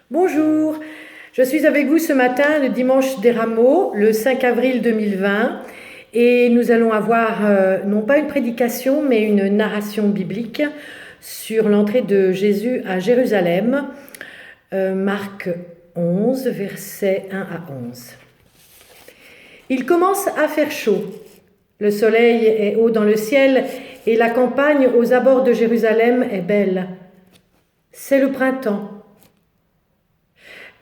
Bonjour, je suis avec vous ce matin, le dimanche des Rameaux, le 5 avril 2020, et nous allons avoir non pas une prédication, mais une narration biblique sur l'entrée de Jésus à Jérusalem, Marc 11, versets 1 à 11. Il commence à faire chaud. Le soleil est haut dans le ciel et la campagne aux abords de Jérusalem est belle. C'est le printemps.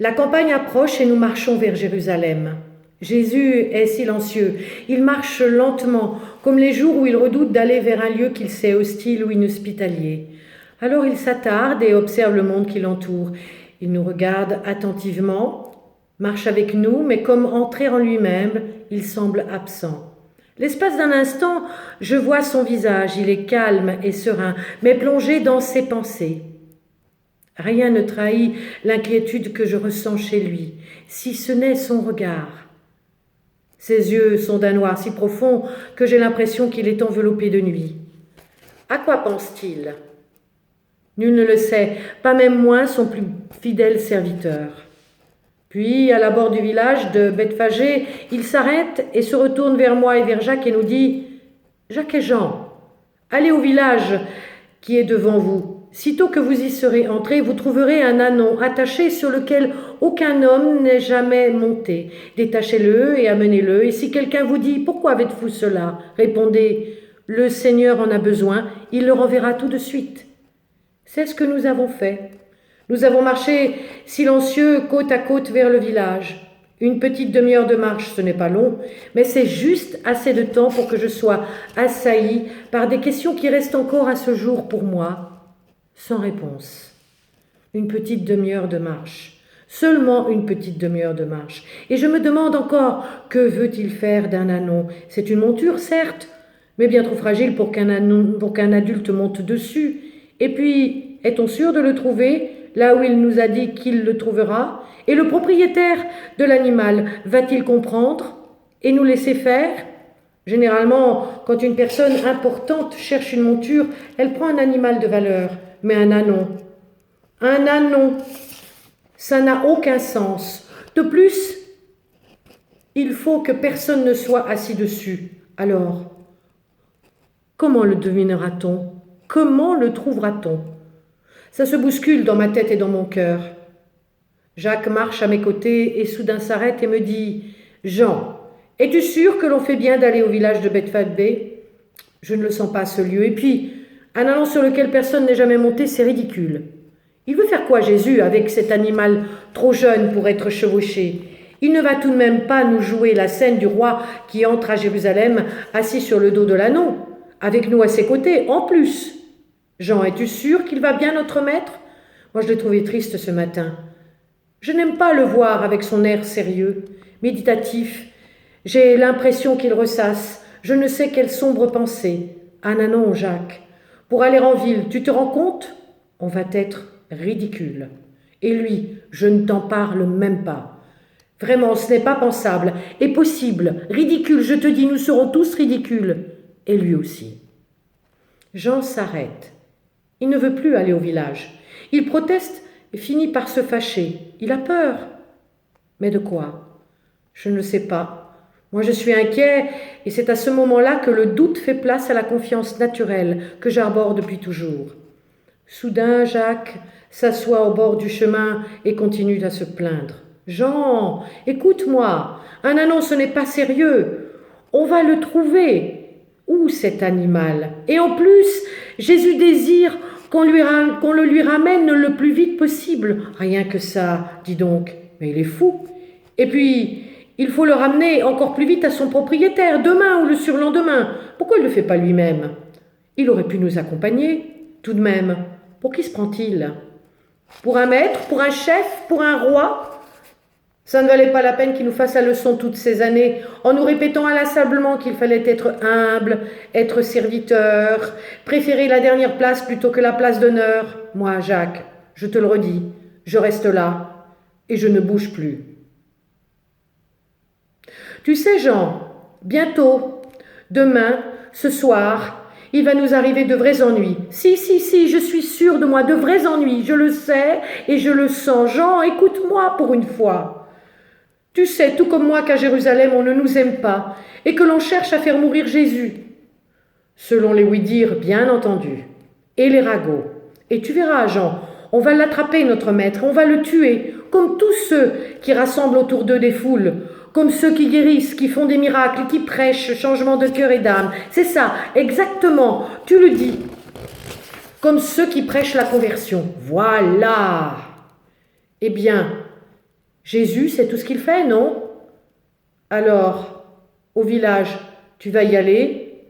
La campagne approche et nous marchons vers Jérusalem. Jésus est silencieux. Il marche lentement, comme les jours où il redoute d'aller vers un lieu qu'il sait hostile ou inhospitalier. Alors il s'attarde et observe le monde qui l'entoure. Il nous regarde attentivement, marche avec nous, mais comme entré en lui-même, il semble absent. L'espace d'un instant, je vois son visage, il est calme et serein, mais plongé dans ses pensées. Rien ne trahit l'inquiétude que je ressens chez lui, si ce n'est son regard. Ses yeux sont d'un noir si profond que j'ai l'impression qu'il est enveloppé de nuit. À quoi pense-t-il ? Nul ne le sait, pas même moi, son plus fidèle serviteur. Puis, à l'abord du village de Bethphagée, il s'arrête et se retourne vers moi et vers Jacques et nous dit « Jacques et Jean, allez au village qui est devant vous. Sitôt que vous y serez entrés, vous trouverez un ânon attaché sur lequel aucun homme n'est jamais monté. Détachez-le et amenez-le. Et si quelqu'un vous dit « Pourquoi faites-vous cela ?» répondez « Le Seigneur en a besoin, il le renverra tout de suite. » C'est ce que nous avons fait. Nous avons marché silencieux côte à côte vers le village. Une petite demi-heure de marche, ce n'est pas long, mais c'est juste assez de temps pour que je sois assaillie par des questions qui restent encore à ce jour pour moi sans réponse. Une petite demi-heure de marche, seulement une petite demi-heure de marche. Et je me demande encore, que veut-il faire d'un ânon ? C'est une monture, certes, mais bien trop fragile pour qu'un adulte monte dessus. Et puis, est-on sûr de le trouver là où il nous a dit qu'il le trouvera ? Et le propriétaire de l'animal va-t-il comprendre et nous laisser faire ? Généralement, quand une personne importante cherche une monture, elle prend un animal de valeur. Mais un ânon, ça n'a aucun sens. De plus, il faut que personne ne soit assis dessus. Alors, comment le devinera-t-on ? Comment le trouvera-t-on ? Ça se bouscule dans ma tête et dans mon cœur. Jacques marche à mes côtés et soudain s'arrête et me dit « Jean, es-tu sûr que l'on fait bien d'aller au village de Bethphagée ? Je ne le sens pas, ce lieu. Et puis, un ânon sur lequel personne n'est jamais monté, c'est ridicule. Il veut faire quoi, Jésus, avec cet animal trop jeune pour être chevauché ? Il ne va tout de même pas nous jouer la scène du roi qui entre à Jérusalem assis sur le dos de l'ânon, avec nous à ses côtés, en plus. Jean, es-tu sûr qu'il va bien, notre maître ? Moi, je l'ai trouvé triste ce matin. Je n'aime pas le voir avec son air sérieux, méditatif. J'ai l'impression qu'il ressasse, je ne sais quelle sombre pensée. Un ânon, Jacques. Pour aller en ville, tu te rends compte ? On va être ridicule. Et lui, je ne t'en parle même pas. Vraiment, ce n'est pas pensable, et possible, ridicule, je te dis, nous serons tous ridicules. Et lui aussi. Jean s'arrête. Il ne veut plus aller au village. Il proteste et finit par se fâcher. Il a peur. Mais de quoi ? Je ne le sais pas. Moi, je suis inquiet, et c'est à ce moment-là que le doute fait place à la confiance naturelle que j'arbore depuis toujours. Soudain, Jacques s'assoit au bord du chemin et continue à se plaindre. « Jean, écoute-moi, un ânon, ce n'est pas sérieux. On va le trouver. Où cet animal ? Et en plus, Jésus désire qu'on le lui ramène le plus vite possible. Rien que ça, dis donc. Mais il est fou. Et puis, il faut le ramener encore plus vite à son propriétaire, demain ou le surlendemain. Pourquoi il ne le fait pas lui-même ? Il aurait pu nous accompagner, tout de même. Pour qui se prend-il ? Pour un maître ? Pour un chef ? Pour un roi ? Ça ne valait pas la peine qu'il nous fasse la leçon toutes ces années, en nous répétant inlassablement qu'il fallait être humble, être serviteur, préférer la dernière place plutôt que la place d'honneur. Moi, Jacques, je te le redis, je reste là et je ne bouge plus. Tu sais, Jean, bientôt, demain, ce soir, il va nous arriver de vrais ennuis. Si, je suis sûre de moi, de vrais ennuis, je le sais et je le sens. Jean, écoute-moi pour une fois. Tu sais, tout comme moi, qu'à Jérusalem, on ne nous aime pas et que l'on cherche à faire mourir Jésus. Selon les oui-dire, bien entendu, et les ragots. Et tu verras, Jean, on va l'attraper, notre maître, on va le tuer, comme tous ceux qui rassemblent autour d'eux des foules, comme ceux qui guérissent, qui font des miracles, qui prêchent changement de cœur et d'âme. C'est ça, exactement, tu le dis. Comme ceux qui prêchent la conversion. Voilà. Eh bien, Jésus, c'est tout ce qu'il fait, non? Alors, au village, tu vas y aller,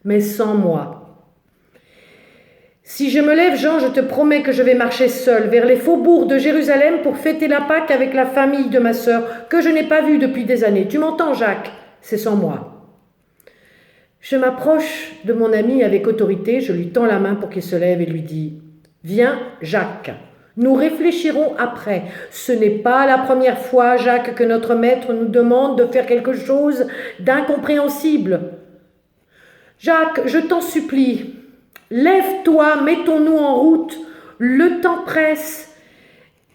mais sans moi. Si je me lève, Jean, je te promets que je vais marcher seul vers les faubourgs de Jérusalem pour fêter la Pâque avec la famille de ma sœur, que je n'ai pas vue depuis des années. Tu m'entends, Jacques? C'est sans moi. Je m'approche de mon ami avec autorité, je lui tends la main pour qu'il se lève et lui dis « Viens, Jacques, nous réfléchirons après. Ce n'est pas la première fois, Jacques, que notre maître nous demande de faire quelque chose d'incompréhensible. Jacques, je t'en supplie, lève-toi, mettons-nous en route, le temps presse. »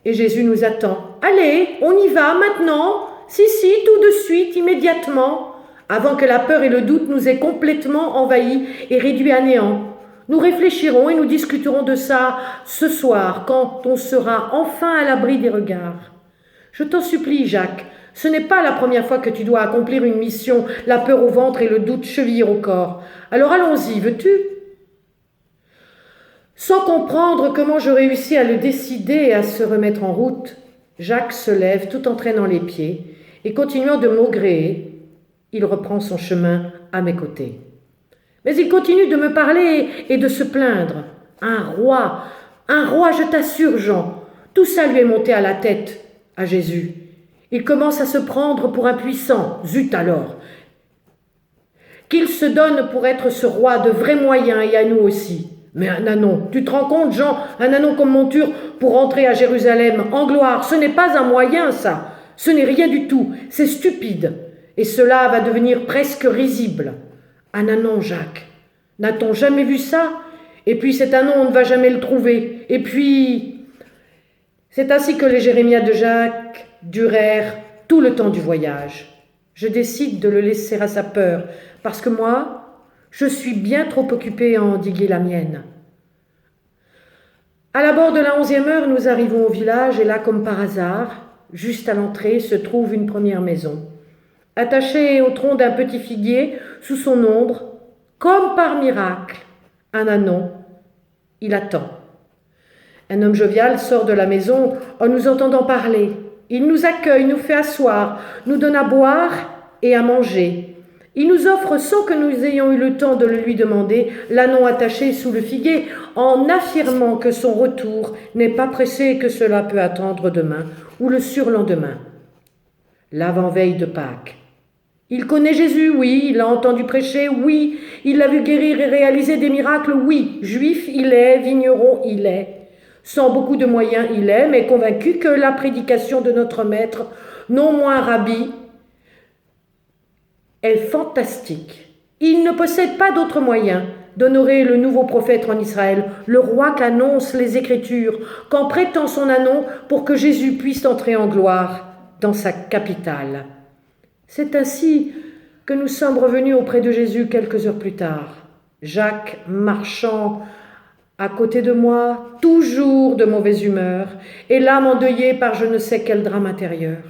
Et Jésus nous attend. « Allez, on y va maintenant, si, tout de suite, immédiatement, avant que la peur et le doute nous aient complètement envahis et réduits à néant. Nous réfléchirons et nous discuterons de ça ce soir, quand on sera enfin à l'abri des regards. Je t'en supplie, Jacques, ce n'est pas la première fois que tu dois accomplir une mission, la peur au ventre et le doute chevillés au corps. Alors allons-y, veux-tu » Sans comprendre comment je réussis à le décider et à se remettre en route, Jacques se lève tout en traînant les pieds et continuant de maugréer, il reprend son chemin à mes côtés. Mais il continue de me parler et de se plaindre. Un roi, je t'assure, Jean, tout ça lui est monté à la tête, à Jésus. Il commence à se prendre pour un puissant, zut alors, qu'il se donne pour être ce roi de vrais moyens et à nous aussi. Mais un ânon, tu te rends compte, Jean, un ânon comme monture pour entrer à Jérusalem en gloire, ce n'est pas un moyen, ça. Ce n'est rien du tout, c'est stupide. Et cela va devenir presque risible. Un ânon, Jacques, n'a-t-on jamais vu ça? Et puis cet ânon, on ne va jamais le trouver. Et puis, c'est ainsi que les jérémias de Jacques durèrent tout le temps du voyage. Je décide de le laisser à sa peur, parce que moi, je suis bien trop occupée à endiguer la mienne. À l'abord de la 11e heure, nous arrivons au village et là, comme par hasard, juste à l'entrée, se trouve une première maison. Attachée au tronc d'un petit figuier, sous son ombre, comme par miracle, un ânon. Il attend. Un homme jovial sort de la maison en nous entendant parler. Il nous accueille, nous fait asseoir, nous donne à boire et à manger. Il nous offre, sans que nous ayons eu le temps de le lui demander, l'ânon attaché sous le figuier, en affirmant que son retour n'est pas pressé et que cela peut attendre demain ou le surlendemain. L'avant-veille de Pâques. Il connaît Jésus, oui, il l'a entendu prêcher, oui, il l'a vu guérir et réaliser des miracles, oui, juif il est, vigneron il est. Sans beaucoup de moyens il est, mais convaincu que la prédication de notre maître, non moins rabbi, est fantastique. Il ne possède pas d'autre moyen d'honorer le nouveau prophète en Israël, le roi qu'annoncent les Écritures, qu'en prêtant son ânon pour que Jésus puisse entrer en gloire dans sa capitale. C'est ainsi que nous sommes revenus auprès de Jésus quelques heures plus tard. Jacques marchant à côté de moi, toujours de mauvaise humeur, et l'âme endeuillée par je ne sais quel drame intérieur.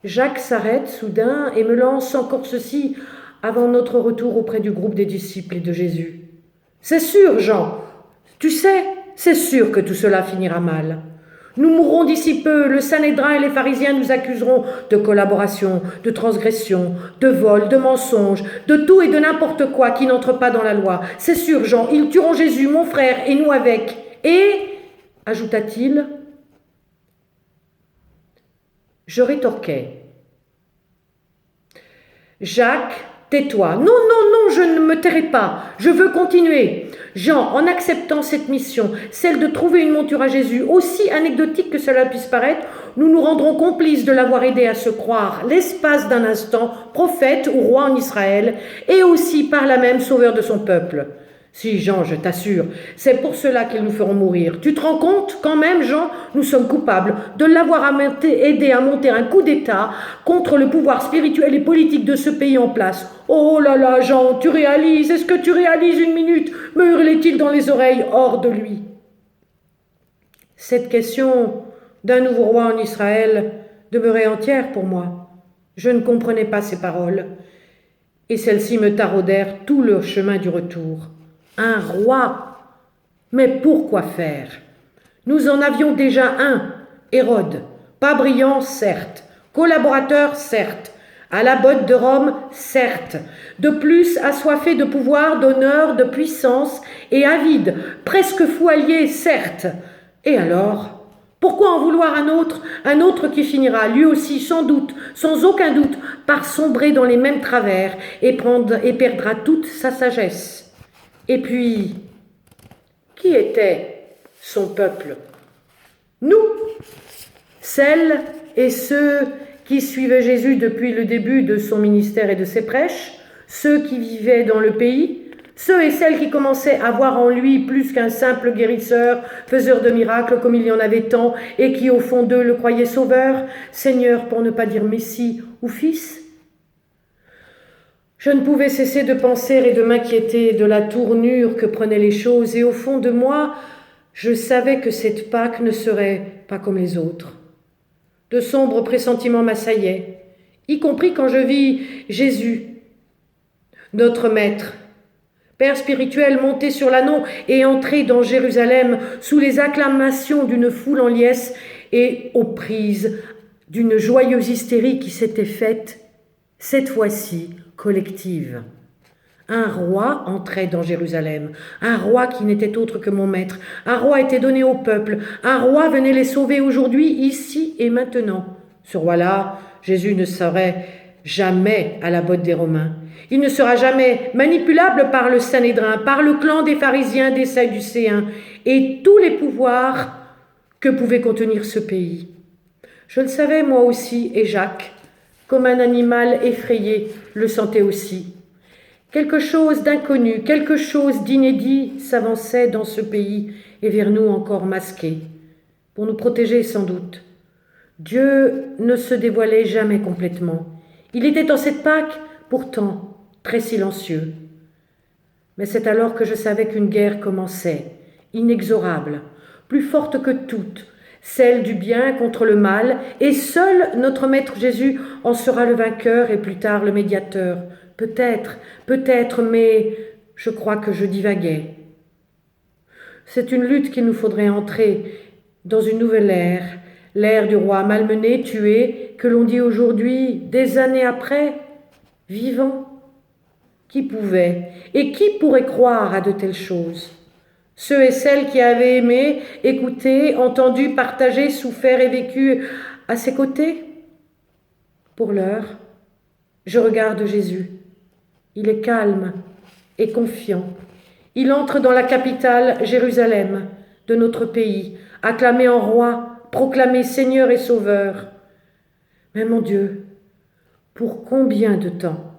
Jacques s'arrête soudain et me lance encore ceci avant notre retour auprès du groupe des disciples et de Jésus. « C'est sûr, Jean, tu sais, c'est sûr que tout cela finira mal. Nous mourrons d'ici peu, le Sanhédrin et les pharisiens nous accuseront de collaboration, de transgression, de vol, de mensonge, de tout et de n'importe quoi qui n'entre pas dans la loi. C'est sûr, Jean, ils tueront Jésus, mon frère, et nous avec. Et, ajouta-t-il, je rétorquai. Jacques, tais-toi. Non, je ne me tairai pas, je veux continuer. Jean, en acceptant cette mission, celle de trouver une monture à Jésus, aussi anecdotique que cela puisse paraître, nous nous rendrons complices de l'avoir aidé à se croire, l'espace d'un instant, prophète ou roi en Israël, et aussi par là même sauveur de son peuple. Si, Jean, je t'assure, c'est pour cela qu'ils nous feront mourir. Tu te rends compte, quand même, Jean, nous sommes coupables de l'avoir aidé à monter un coup d'État contre le pouvoir spirituel et politique de ce pays en place. Oh là là, Jean, tu réalises, est-ce que tu réalises une minute, me hurlait-il dans les oreilles hors de lui. Cette question d'un nouveau roi en Israël demeurait entière pour moi. Je ne comprenais pas ces paroles, et celles-ci me taraudèrent tout le chemin du retour. Un roi. Mais pourquoi faire? Nous en avions déjà un, Hérode, pas brillant, certes, collaborateur, certes, à la botte de Rome, certes, de plus assoiffé de pouvoir, d'honneur, de puissance, et avide, presque fou allié, certes. Et alors, pourquoi en vouloir un autre qui finira, lui aussi, sans doute, sans aucun doute, par sombrer dans les mêmes travers et perdra toute sa sagesse? Et puis, qui était son peuple? Nous, celles et ceux qui suivaient Jésus depuis le début de son ministère et de ses prêches, ceux qui vivaient dans le pays, ceux et celles qui commençaient à voir en lui plus qu'un simple guérisseur, faiseur de miracles comme il y en avait tant, et qui au fond d'eux le croyaient sauveur, Seigneur pour ne pas dire Messie ou Fils. Je ne pouvais cesser de penser et de m'inquiéter de la tournure que prenaient les choses, et au fond de moi, je savais que cette Pâque ne serait pas comme les autres. De sombres pressentiments m'assaillaient, y compris quand je vis Jésus, notre Maître, Père spirituel, monter sur l'ânon et entrer dans Jérusalem sous les acclamations d'une foule en liesse et aux prises d'une joyeuse hystérie qui s'était faite, cette fois-ci, collective. Un roi entrait dans Jérusalem, un roi qui n'était autre que mon maître, un roi était donné au peuple, un roi venait les sauver aujourd'hui, ici et maintenant. Ce roi-là, Jésus ne serait jamais à la botte des Romains. Il ne sera jamais manipulable par le Sanhédrin, par le clan des pharisiens, des Sadducéens et tous les pouvoirs que pouvait contenir ce pays. Je le savais moi aussi, et Jacques, comme un animal effrayé, le sentait aussi. Quelque chose d'inconnu, quelque chose d'inédit s'avançait dans ce pays et vers nous encore masqué, pour nous protéger sans doute. Dieu ne se dévoilait jamais complètement. Il était en cette Pâque, pourtant, très silencieux. Mais c'est alors que je savais qu'une guerre commençait, inexorable, plus forte que toutes, celle du bien contre le mal, et seul notre Maître Jésus en sera le vainqueur et plus tard le médiateur. Peut-être, mais je crois que je divaguais. C'est une lutte qu'il nous faudrait entrer dans une nouvelle ère, l'ère du roi malmené, tué, que l'on dit aujourd'hui, des années après, vivant. Qui pouvait et qui pourrait croire à de telles choses? Ceux et celles qui avaient aimé, écouté, entendu, partagé, souffert et vécu à ses côtés? Pour l'heure, je regarde Jésus. Il est calme et confiant. Il entre dans la capitale, Jérusalem, de notre pays, acclamé en roi, proclamé Seigneur et Sauveur. Mais mon Dieu, pour combien de temps?